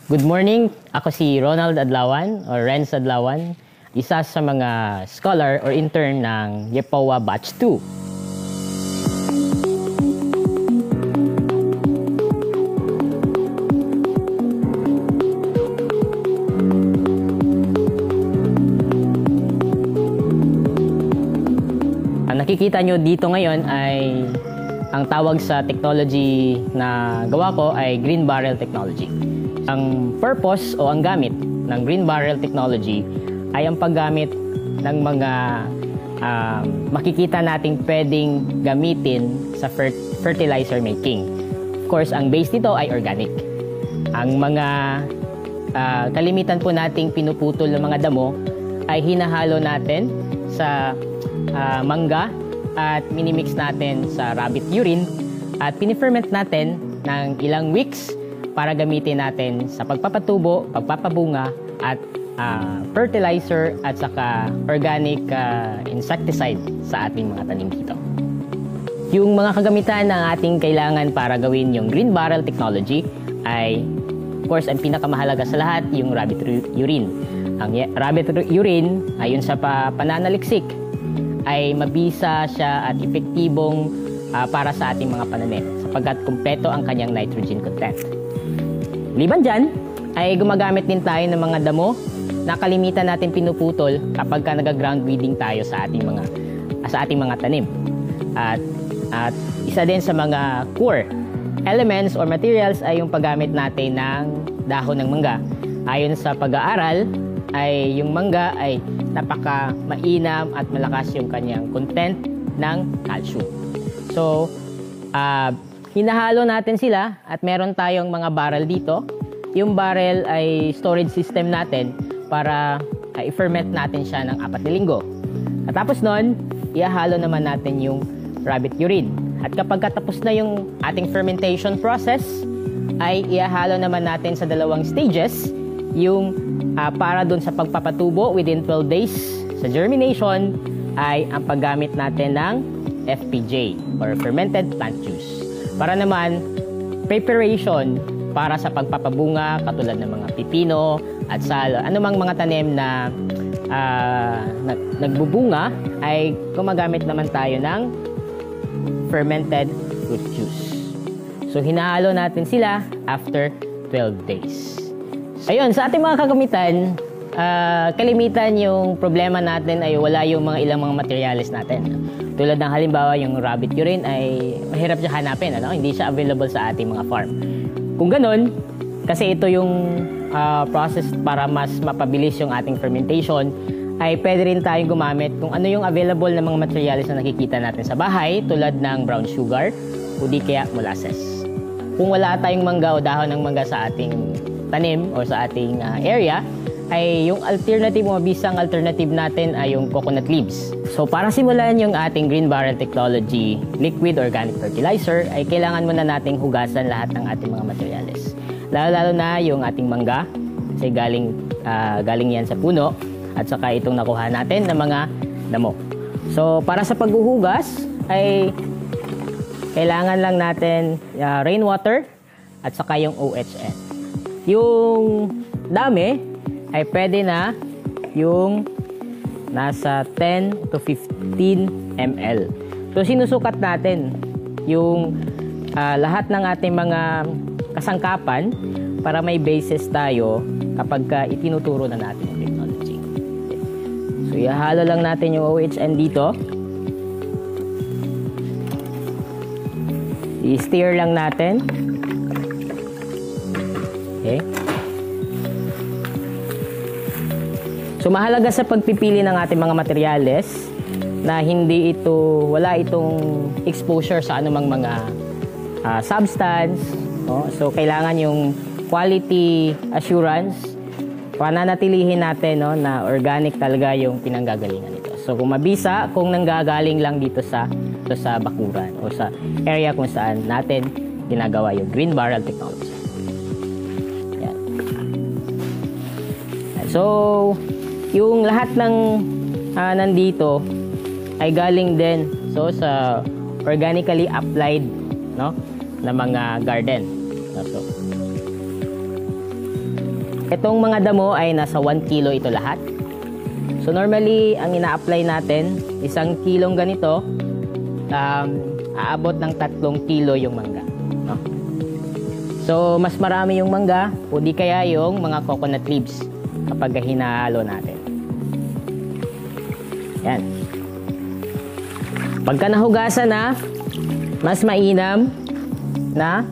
Good morning, ako si Ronald Adlawan or Renz Adlawan, isa sa mga scholar or intern ng YEPOA Batch 2. Ang nakikita nyo dito ngayon ay ang tawag sa technology na gawa ko ay Green Barrel Technology. Ang purpose o ang gamit ng Green Barrel Technology ay ang paggamit ng mga makikita nating pwedeng gamitin sa fertilizer making. Of course, ang base nito ay organic. Ang mga kalimitan po nating pinuputol ng mga damo ay hinahalo natin sa mangga at minimix natin sa rabbit urine at piniferment natin ng ilang weeks para gamitin natin sa pagpapatubo, pagpapabunga at fertilizer at saka organic insecticide sa ating mga tanim dito. Yung mga kagamitan ng ating kailangan para gawin yung Green Barrel Technology ay, of course, ang pinakamahalaga sa lahat, yung rabbit urine. Ang rabbit urine, ayon sa pananaliksik, ay mabisa siya at epektibong para sa ating mga pananim sapagkat kumpleto ang kanyang nitrogen content. Liban dyan, ay gumagamit din tayo ng mga damo na kalimitan natin pinuputol kapag nag-ground breeding tayo sa ating mga tanim. At isa din sa mga core elements or materials ay yung paggamit natin ng dahon ng mangga. Ayon sa pag-aaral, ay yung mangga ay napaka mainam at malakas yung kanyang content ng calcium. So, hinahalo natin sila at meron tayong mga barrel dito. Yung barrel ay storage system natin para i-ferment natin siya ng 4 na linggo. At tapos nun, ihahalo naman natin yung rabbit urine. At kapag katapos na yung ating fermentation process, ay ihahalo naman natin sa 2 stages yung para dun sa pagpapatubo within 12 days sa germination ay ang paggamit natin ng FPJ or fermented plant juice. Para naman preparation para sa pagpapabunga katulad ng mga pipino at salo, anumang mga tanim na nagbubunga ay gumagamit naman tayo ng fermented fruit juice. So hinahalo natin sila after 12 days. Ayun, sa ating mga kagamitan, kalimitan yung problema natin ay wala yung ilang mga materials natin. Tulad ng halimbawa, yung rabbit urine ay mahirap siya hanapin. Hindi siya available sa ating mga farm. Kung ganun, kasi ito yung process para mas mapabilis yung ating fermentation, ay pwede rin tayong gumamit kung ano yung available na mga materials na nakikita natin sa bahay, tulad ng brown sugar o di kaya molasses. Kung wala tayong mangga o dahon ng mangga sa ating tanim o sa ating area, ay yung alternative o mabisang alternative natin ay yung coconut leaves. So para simulan yung ating Green Barrel Technology liquid organic fertilizer, ay kailangan muna nating hugasan lahat ng ating mga materials. Lalo na yung ating mangga, kasi galing yan sa puno, at saka itong nakuha natin ng mga damo. So para sa paghuhugas, ay kailangan lang natin rainwater at saka yung OHN. Yung dami ay pwede na yung nasa 10 to 15 ml. So sinusukat natin yung lahat ng ating mga kasangkapan para may basis tayo kapag itinuturo na natin yung technology. Okay. So ihalo lang natin yung OHN dito. I-stir lang natin. Okay. So mahalaga sa pagpipili ng ating mga materyales na wala itong exposure sa anumang mga substance. So kailangan yung quality assurance, pananatilihin natin na organic talaga yung pinanggagalingan nito. So kung mabisa, kung nanggagaling lang dito sa bakuran o sa area kung saan natin ginagawa yung Green Barrel Technology. So, yung lahat ng nandito ay galing din sa organically applied na mga garden. So, itong mga damo ay nasa 1 kilo ito lahat. So normally, ang ina-apply natin, 1 kilong ganito, aabot ng 3 kilo yung mangga. No? So mas marami yung mangga, o di kaya yung mga coconut leaves kapag hinahalo natin. Yan. Pagka nahugasan na, mas mainam na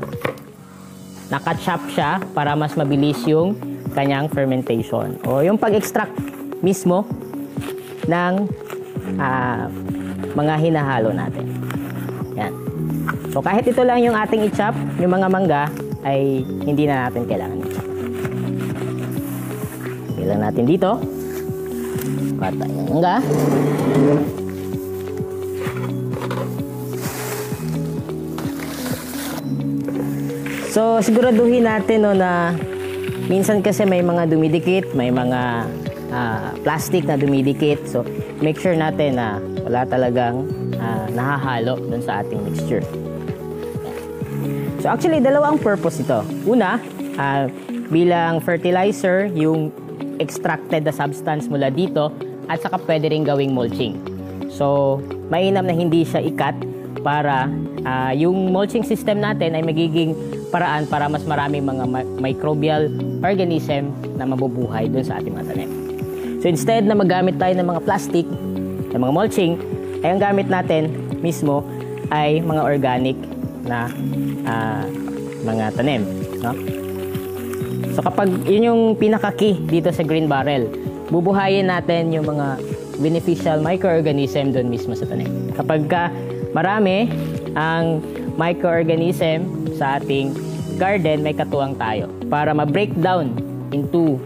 naka-chop siya para mas mabilis yung kanyang fermentation o yung pag-extract mismo ng mga hinahalo natin. Yan. So kahit ito lang yung ating i-chop, yung mga mangga ay hindi na natin kailangan i-chop. Kailangan natin dito. Kata yung mangga. So siguraduhin natin na minsan kasi may mga dumidikit, may mga plastic na dumidikit. So make sure natin na wala talagang nahahalo dun sa ating mixture. So actually, dalawang purpose ito. Una, bilang fertilizer, yung extracted na substance mula dito, at saka pwede rin gawing mulching. So mainam na hindi siya ikat para yung mulching system natin ay magiging paraan para mas maraming mga microbial organism na mabubuhay dun sa ating mga tanim. So instead na magamit tayo ng mga plastic, ng mga mulching, ay ang gamit natin mismo ay mga organic na mga tanim. No? So kapag yun yung pinaka-key dito sa Green Barrel, bubuhayin natin yung mga beneficial microorganism doon mismo sa tanim. Kapag marami ang microorganism sa ating garden, may katuwang tayo para ma-break down into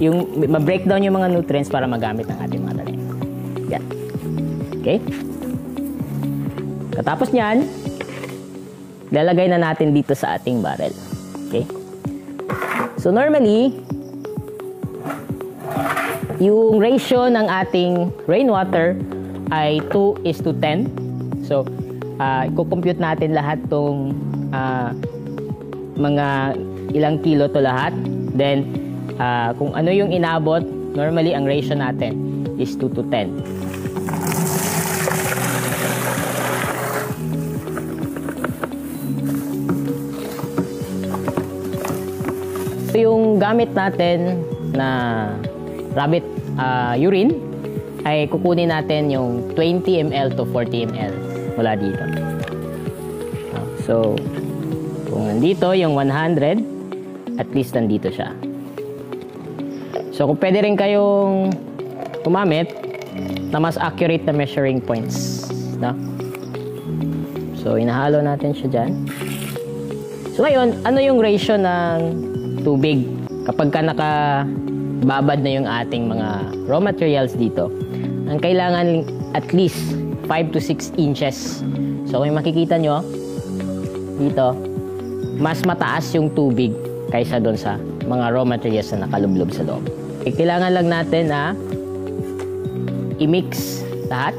yung ma-breakdown yung mga nutrients para magamit ng ating mga tanim. Yan. Okay? Katapos niyan, lalagay na natin dito sa ating barrel. Okay? So normally, yung ratio ng ating rainwater ay 2:10. So, i-compute natin lahat tong mga ilang kilo to lahat. Then, kung ano yung inabot, normally ang ratio natin is 2:10. So, yung gamit natin na rabbit urine ay kukunin natin yung 20 ml to 40 ml mula dito. So, kung nandito yung 100, at least nandito siya. So, kung pwede rin kayong gumamit na mas accurate na measuring points. No? So, inahalo natin siya dyan. So, ngayon, ano yung ratio ng tubig? Kapag ka nakababad na yung ating mga raw materials dito, ang kailangan at least 5 to 6 inches. So, kung makikita nyo, dito, mas mataas yung tubig kaysa doon sa mga raw materials na nakalublob sa loob. Kailangan lang natin na i-mix lahat.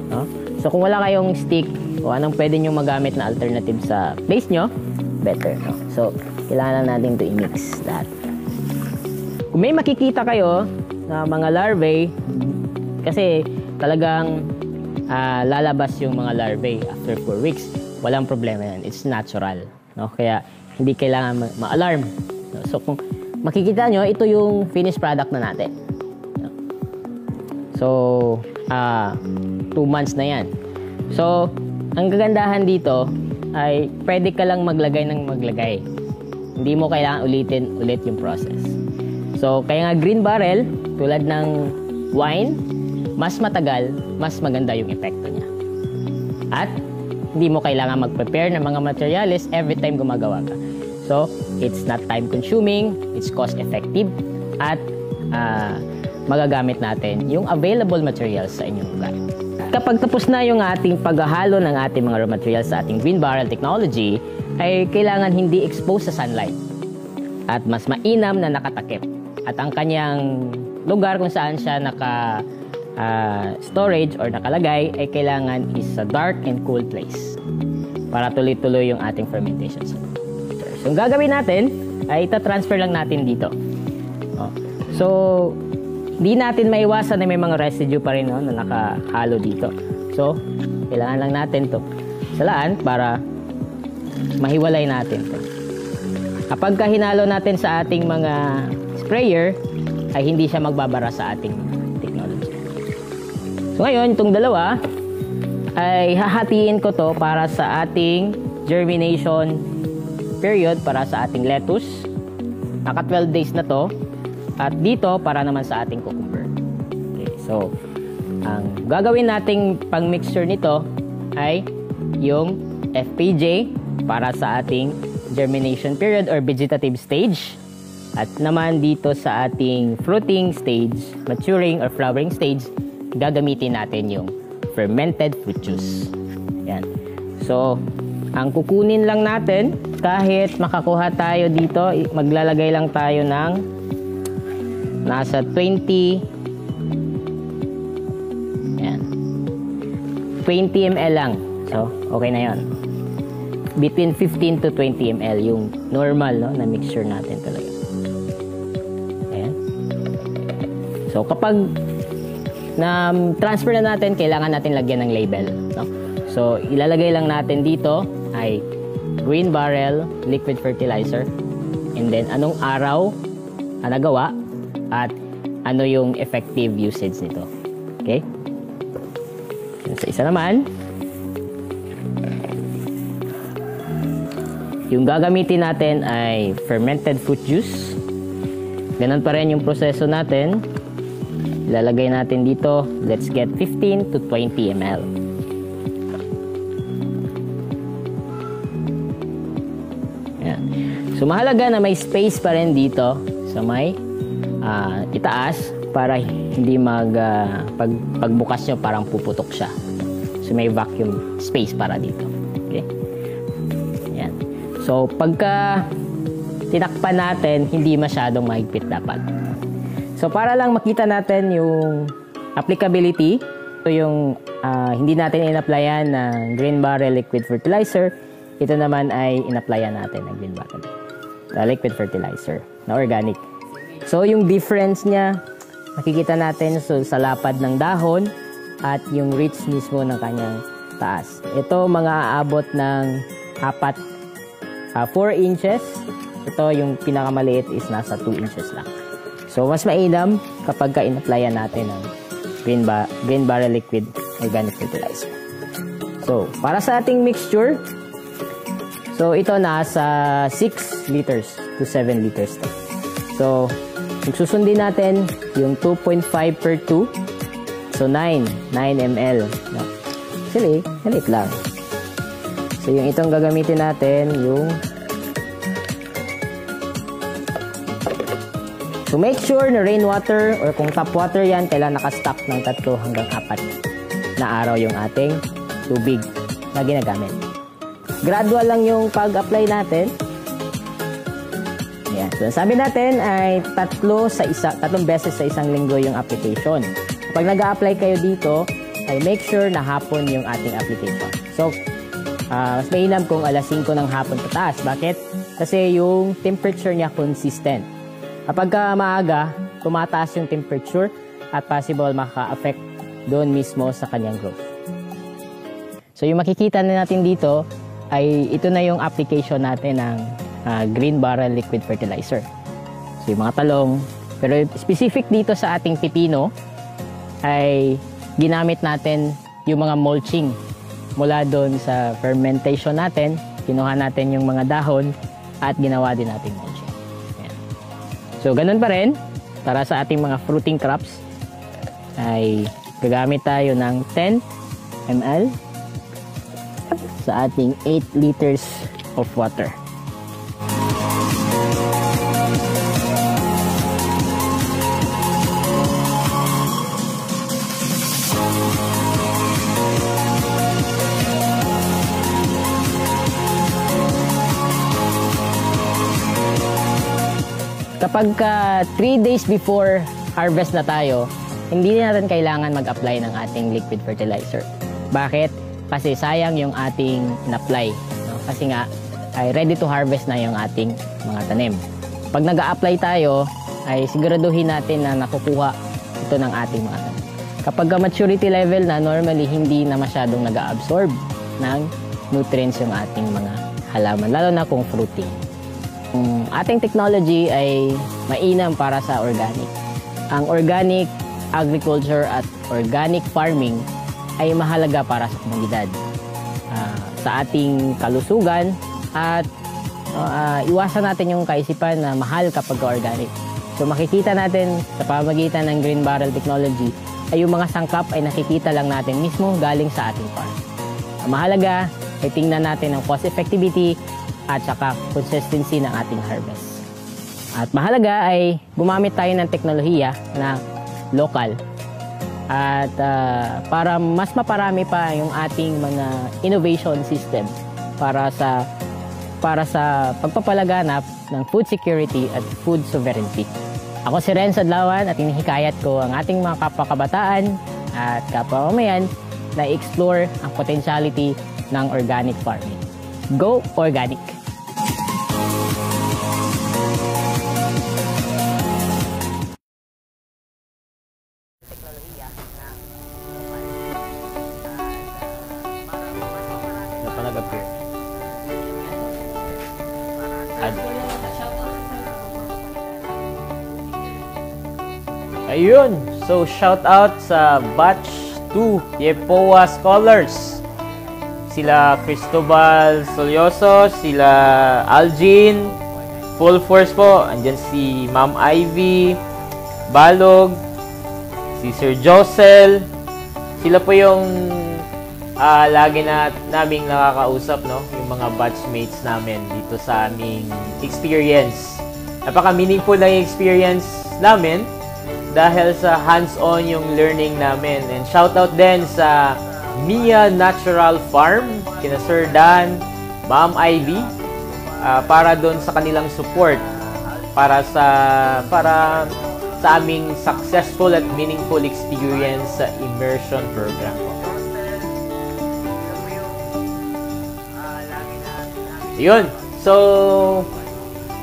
No? So kung wala kayong stick o anong pwede nyo magamit na alternative sa place nyo, better. No? So kailangan lang natin ito i-mix lahat. Kung may makikita kayo na mga larvae, kasi talagang lalabas yung mga larvae after 4 weeks, walang problema yan. It's natural. No? Kaya hindi kailangan ma-alarm. So kung makikita nyo, ito yung finished product na natin. So 2 months na yan. So ang kagandahan dito ay pwede ka lang maglagay ng maglagay. Hindi mo kailangan ulitin ulit yung process. So kaya nga Green Barrel, tulad ng wine, mas matagal, mas maganda yung epekto niya. At hindi mo kailangan mag-prepare ng mga materials every time gumagawa ka. So, it's not time-consuming, it's cost-effective, at magagamit natin yung available materials sa inyong lugar. Kapag tapos na yung ating paghahalo ng ating mga raw materials sa ating Green Barrel technology, ay kailangan hindi exposed sa sunlight at mas mainam na nakatakip. At ang kanyang lugar kung saan siya storage or nakalagay ay kailangan is a dark and cool place para tuloy-tuloy yung ating fermentation. So So, yung gagawin natin ay ita-transfer lang natin dito. So, hindi natin maiwasan na may mga residue pa rin, no, na nakahalo dito. So, kailangan lang natin to salaan para mahiwalay natin to. Kapag hinalo natin sa ating mga sprayer, ay hindi siya magbabara sa ating technology. So, ngayon, itong dalawa ay hahatiin ko to para sa ating germination period para sa ating lettuce. Naka 12 days na to. At dito, para naman sa ating cucumber. Okay, so, ang gagawin nating pang-mixture nito ay yung FPJ para sa ating germination period or vegetative stage. At naman dito sa ating fruiting stage, maturing or flowering stage, gagamitin natin yung fermented fruit juice. Yan. So, ang kukunin lang natin, kahit makakuha tayo dito, maglalagay lang tayo ng nasa 20 yan 20 ml lang. So, okay na yon. Between 15 to 20 ml yung normal, no, na mixture natin talaga. Ayan. So, kapag na transfer na natin, kailangan natin lagyan ng label, no? So, ilalagay lang natin dito ay Green Barrel Liquid Fertilizer, and then anong araw nagawa at ano yung effective usage nito. Okay? Sa isa naman, yung gagamitin natin ay fermented fruit juice. Ganun pa rin yung proseso natin. Ilalagay natin dito, let's get 15 to 20 ml. Ayan. So, mahalaga na may space pa rin dito sa may itaas para hindi pagbukas nyo parang puputok siya. So, may vacuum space para dito. Okay? Ayan. So, pagka tinakpan natin, hindi masyadong mahigpit dapat. So, para lang makita natin yung applicability, so yung hindi natin in-applyan ng Green Barrel Liquid Fertilizer, ito naman ay in-applyan natin ng Green Barrel Liquid Fertilizer na organic. So, yung difference niya, makikita natin sa lapad ng dahon at yung reach mismo ng kanyang taas. Ito, mga aabot ng 4 inches. Ito, yung pinakamaliit is nasa 2 inches lang. So, mas mainam kapag in-applyan natin ng Green Barrel Liquid Organic Fertilizer. So, para sa ating mixture, so ito nasa 6 liters to 7 liters. So, susundin natin yung 2.5 per 2. So, 9 ml. Actually, maliit lang. So, yung itong gagamitin natin, yung so, make sure na rainwater or kung tap water yan, kailangan nakastock ng 3 hanggang 4 na araw yung ating tubig na ginagamit. Gradual lang yung pag-apply natin. Yan. So, sabi natin ay 3 beses sa isang linggo yung application. Pag nag-a-apply kayo dito, ay make sure na hapon yung ating application. So, mas mainam kung alas 5 ng hapon pataas. Bakit? Kasi yung temperature niya consistent. Kapag maaga, tumataas yung temperature at possible maka-affect doon mismo sa kanyang growth. So, yung makikita na natin dito ay ito na yung application natin ng Green Barrel Liquid Fertilizer. So, yung mga talong. Pero specific dito sa ating pipino ay ginamit natin yung mga mulching mula doon sa fermentation natin. Kinuha natin yung mga dahon at ginawa din natin mulching. Ayan. So, ganun pa rin. Para sa ating mga fruiting crops ay gagamit tayo ng 10 ml sa ating 8 liters of water. Kapag 3 days before harvest na tayo, hindi natin kailangan mag-apply ng ating liquid fertilizer. Bakit? Kasi sayang yung ating in-apply. No? Kasi nga, ay ready to harvest na yung ating mga tanim. Pag nag-a-apply tayo, ay siguraduhin natin na nakukuha ito ng ating mga tanim. Kapag maturity level na, normally hindi na masyadong nag-a-absorb ng nutrients yung ating mga halaman, lalo na kung fruiting. Ang ating technology ay mainam para sa organic. Ang organic agriculture at organic farming ay mahalaga para sa komunidad, sa ating kalusugan, at iwasan natin yung kaisipan na mahal kapag organic. So makikita natin sa pamamagitan ng Green Barrel Technology ay yung mga sangkap ay nakikita lang natin mismo galing sa ating farm. Ang mahalaga ay tingnan natin ang cost effectivity at saka consistency ng ating harvest. At mahalaga ay gumamit tayo ng teknolohiya na local at para mas maparami pa yung ating mga innovation system para sa pagpapalaganap ng food security at food sovereignty. Ako si Renz Adlawan at hinihikayat ko ang ating mga kapwa-kabataan at kapwa-mamayan na i-explore ang potentiality ng organic farming. Go Organic! Ayun, so shout out sa batch 2 Yepowa Scholars. Sila Cristobal Solyoso, sila Algin, full force po. Andyan si Ma'am Ivy Balog, si Sir Josel. Sila po yung lagi naming nakakausap, no? Yung mga batchmates namin dito sa aming experience. Napaka-meaningful na yung experience namin dahil sa hands-on yung learning namin. And shoutout din sa Mia Natural Farm, kina Sir Dan, Ma'am Ivy, para doon sa kanilang support para sa aming successful at meaningful experience sa immersion program. Yun. So,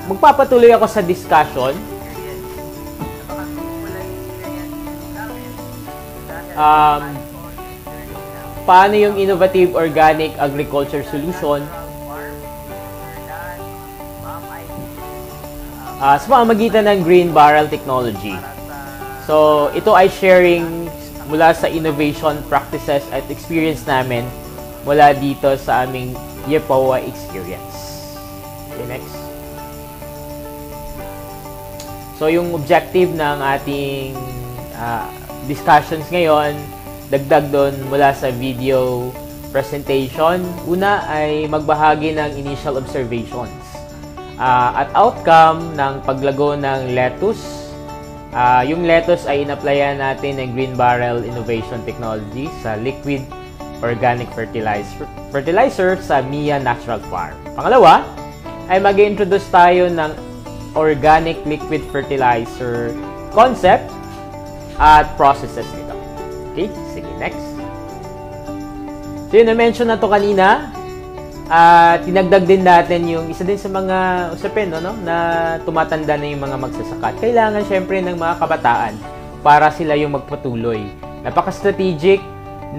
magpapatuloy ako sa discussion. Paano yung innovative organic agriculture solution sa pamamagitan ng Green Barrel Technology. So, ito ay sharing mula sa innovation practices at experience namin mula dito sa aming Yepowa experience. Okay, next. So, yung objective ng ating discussions ngayon, dagdag doon mula sa video presentation. Una ay magbahagi ng initial observations at outcome ng paglago ng lettuce. Yung lettuce ay in-applyan natin ng Green Barrel Innovation Technology sa liquid organic fertilizer sa Mia Natural Farm. Pangalawa ay mag-introduce tayo ng organic liquid fertilizer concept at processes nito. Okay, sige, next. So yun, na-mention na to kanina. Tinagdag din natin yung isa din sa mga usapin, no, na tumatanda na yung mga magsasaka. Kailangan syempre ng mga kabataan para sila yung magpatuloy. Napaka-strategic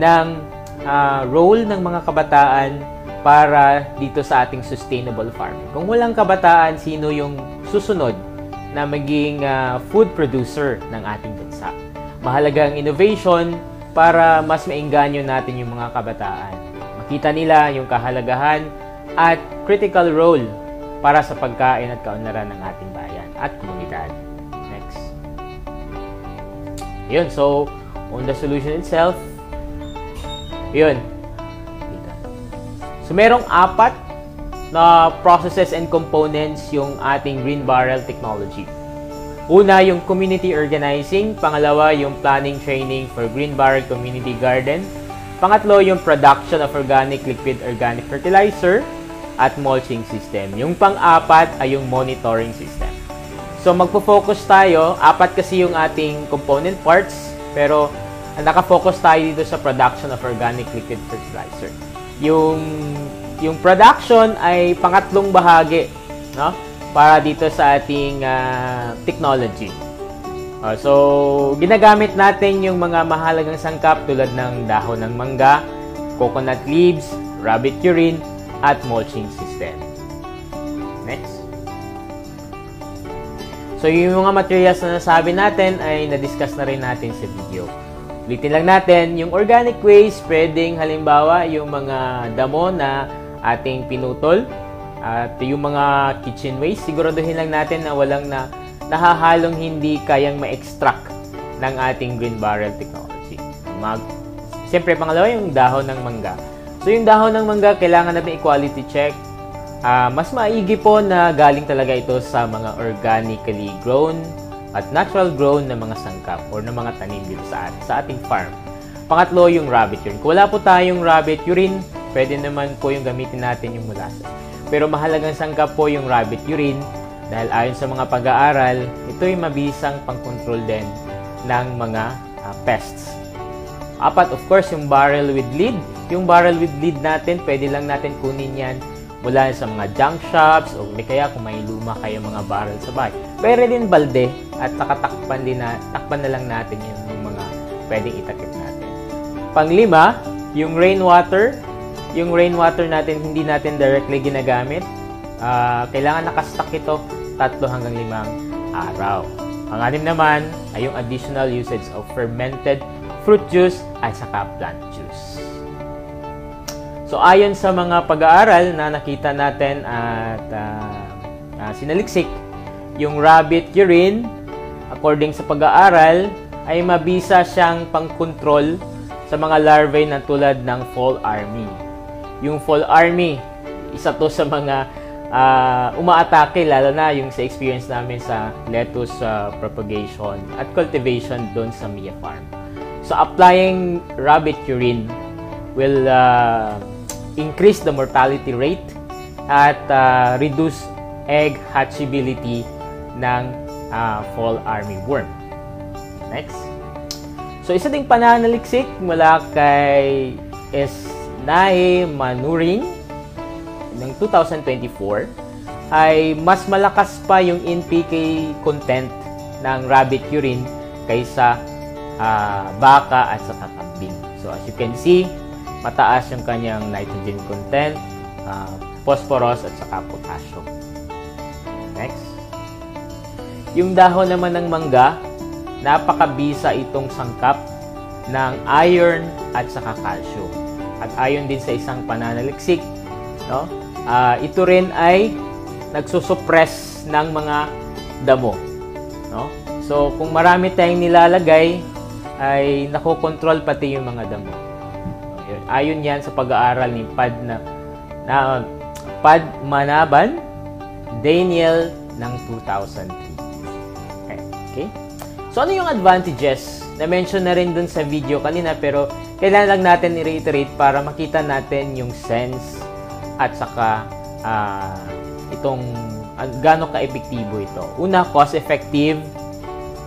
ng role ng mga kabataan para dito sa ating sustainable farming. Kung walang kabataan, sino yung susunod na maging food producer ng ating bansa? Mahalaga ang innovation para mas maengganyo natin yung mga kabataan. Makita nila yung kahalagahan at critical role para sa pagkain at kaunlaran ng ating bayan at komunidad. Next. Yun, so on the solution itself, yun. So merong 4 na processes and components yung ating Green Barrel Technology. Una, yung community organizing. Pangalawa, yung planning training for Green Barrel Community Garden. Pangatlo, yung production of organic liquid organic fertilizer at mulching system. Yung pang-4 ay yung monitoring system. So magpo-focus tayo, 4 kasi yung ating component parts, pero naka-focus tayo dito sa production of organic liquid fertilizer. Yung yung production ay pangatlong bahagi, no? Para dito sa ating technology. So, ginagamit natin yung mga mahalagang sangkap tulad ng dahon ng mangga, coconut leaves, rabbit urine, at mulching system. Next. So, yung mga materials na nasabi natin ay na-discuss na rin natin sa video. Ulitin lang natin, yung organic waste, pwedeng halimbawa yung mga damo na ating pinutol, at yung mga kitchen waste, siguraduhin lang natin na walang nahahalong hindi kayang ma-extract ng ating green barrel technology. Siyempre, pangalawa, yung dahon ng mangga. So, yung dahon ng mangga, kailangan natin i-quality check. Mas maigi po na galing talaga ito sa mga organically grown at natural grown na mga sangkap or na mga tanim dito sa ating farm. Pangatlo, yung rabbit urine. Kung wala po tayong rabbit urine, pwede naman po yung gamitin natin yung molasses. Pero mahalagang sangkap po yung rabbit urine dahil ayon sa mga pag-aaral, ito'y mabisang pang-control din ng mga pests. Apat, of course, yung barrel with lid. Yung barrel with lid natin, pwede lang natin kunin yan mula sa mga junk shops o kaya kung may luma kayo mga barrel sa bahay. Pwede din balde at takpan na lang natin yung mga pwedeng itakip natin. Panglima, yung rainwater. Yung rainwater natin, hindi natin directly ginagamit. Kailangan nakastock ito 3 hanggang 5 araw. Ang-anim naman ay yung additional usage of fermented fruit juice at saka plant juice. So, ayon sa mga pag-aaral na nakita natin at sinaliksik, yung rabbit urine, according sa pag-aaral, ay mabisa siyang pang-control sa mga larvae na tulad ng fall army. Yung fall army, isa to sa mga umaatake, lalo na yung sa experience namin sa lettuce propagation at cultivation doon sa Mia Farm. So, applying rabbit urine will increase the mortality rate at reduce egg hatchability ng fall army worm. Next. So, isa ding pananaliksik mula kay Nae Manuring ng 2024 ay mas malakas pa yung NPK content ng rabbit urine kaysa baka at saka kambing. So, as you can see, mataas yung kanyang nitrogen content, phosphorus at saka potassium. Next. Yung dahon naman ng mangga, napakabisa itong sangkap ng iron at saka calcium. At ayon din sa isang pananaliksik, no? Ito rin ay nagsusuppress ng mga damo, no? So, kung marami tayong nilalagay, ay nakokontrol pati yung mga damo. Ayon yan sa pag-aaral ni Padmanaban Daniel ng 2003. Okay? So, ano yung advantages? Na-mention na rin dun sa video kanina, pero kailangan lang natin i-reiterate para makita natin yung sense at saka itong gaano ka-epektibo ito. Una, cost-effective.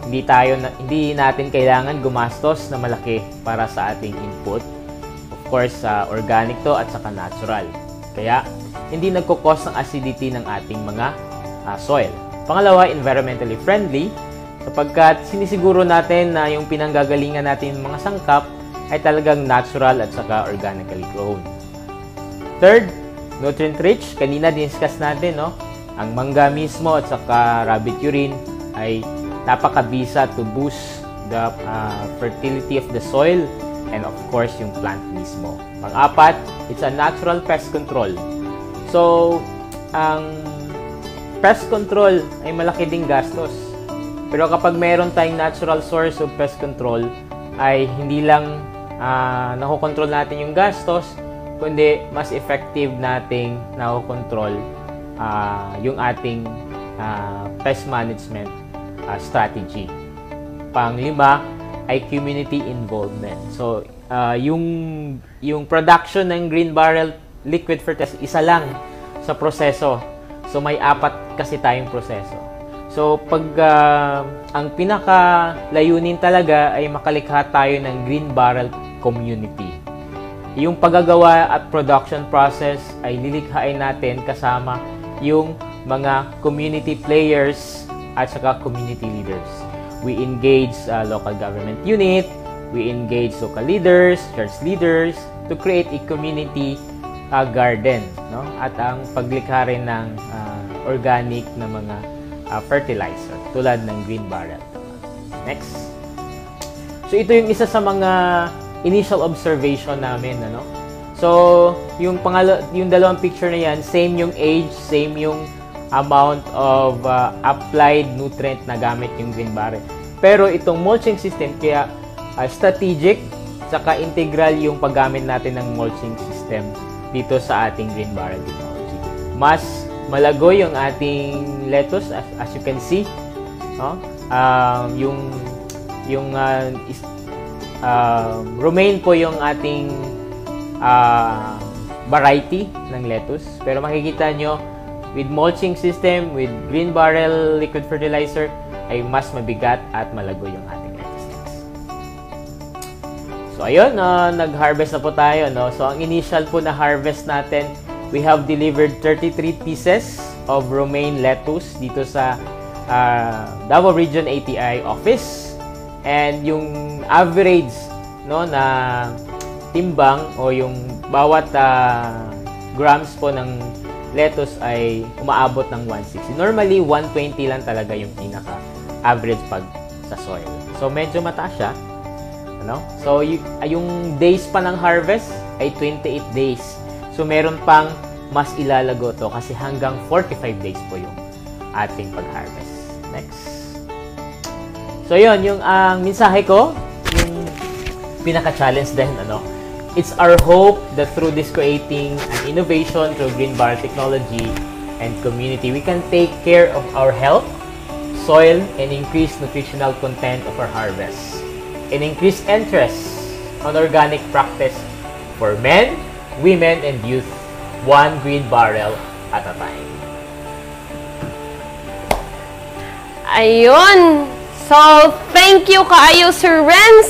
Hindi natin kailangan gumastos na malaki para sa ating input. Of course, organic to at saka natural. Kaya, hindi nagko-cause ng acidity ng ating mga soil. Pangalawa, environmentally friendly, sapagkat sinisiguro natin na yung pinanggagalingan natin ng mga sangkap ay talagang natural at saka organically grown. Third, nutrient rich. Kanina discuss natin, no? Ang mangga mismo at saka rabbit urine ay napakabisa to boost the fertility of the soil and of course yung plant mismo. Pang-apat, it's a natural pest control. So, ang pest control ay malaki ding gastos. Pero kapag mayroon tayong natural source of pest control, ay hindi lang nakokontrol natin yung gastos, kundi mas effective nating nakokontrol yung ating pest management strategy. Pang-lima ay community involvement. So, yung production ng green barrel liquid fertilizer, isa lang sa proseso. So, may 4 kasi tayong proseso. So, pag ang pinaka-layunin talaga ay makalikha tayo ng green barrel community. yung paggagawa at production process ay lilikhain natin kasama yung mga community players at saka community leaders. We engage local government unit, we engage local leaders, church leaders to create a community garden, no? At ang paglikha rin ng organic na mga fertilizer tulad ng green barrel. Next. So ito yung isa sa mga initial observation namin, ano? So yung dalawang picture na yan, same yung age, same yung amount of applied nutrient na gamit yung green barrel. Pero itong mulching system, kaya strategic saka integral yung paggamit natin ng mulching system dito sa ating green barrel technology. Mas malagoy yung ating lettuce as you can see, no? Romaine po yung ating variety ng lettuce, pero makikita nyo with mulching system, with green barrel liquid fertilizer ay mas mabigat at malagoy yung ating lettuce. So ayun, nag-harvest na po tayo, no? So ang initial po na harvest natin, we have delivered 33 pieces of romaine lettuce dito sa Davao Region ATI office, and yung average, no, na timbang o yung bawat grams po ng lettuce ay umaabot ng 160. Normally 120 lang talaga yung pinaka average pag sa soil. So medyo mataas siya, ano? So yung days pa ng harvest ay 28 days. So meron pang mas ilalago to kasi hanggang 45 days po yung ating pag-harvest. Next. So yun, yung mensahe ko, yung pinaka-challenge din, ano? It's our hope that through this creating an innovation through green barrel technology and community, we can take care of our health, soil, and increase nutritional content of our harvest, and increase interest on organic practice for men, women, and youth, one green barrel at a time. Ayun! So, thank you kaayo, Sir Renz!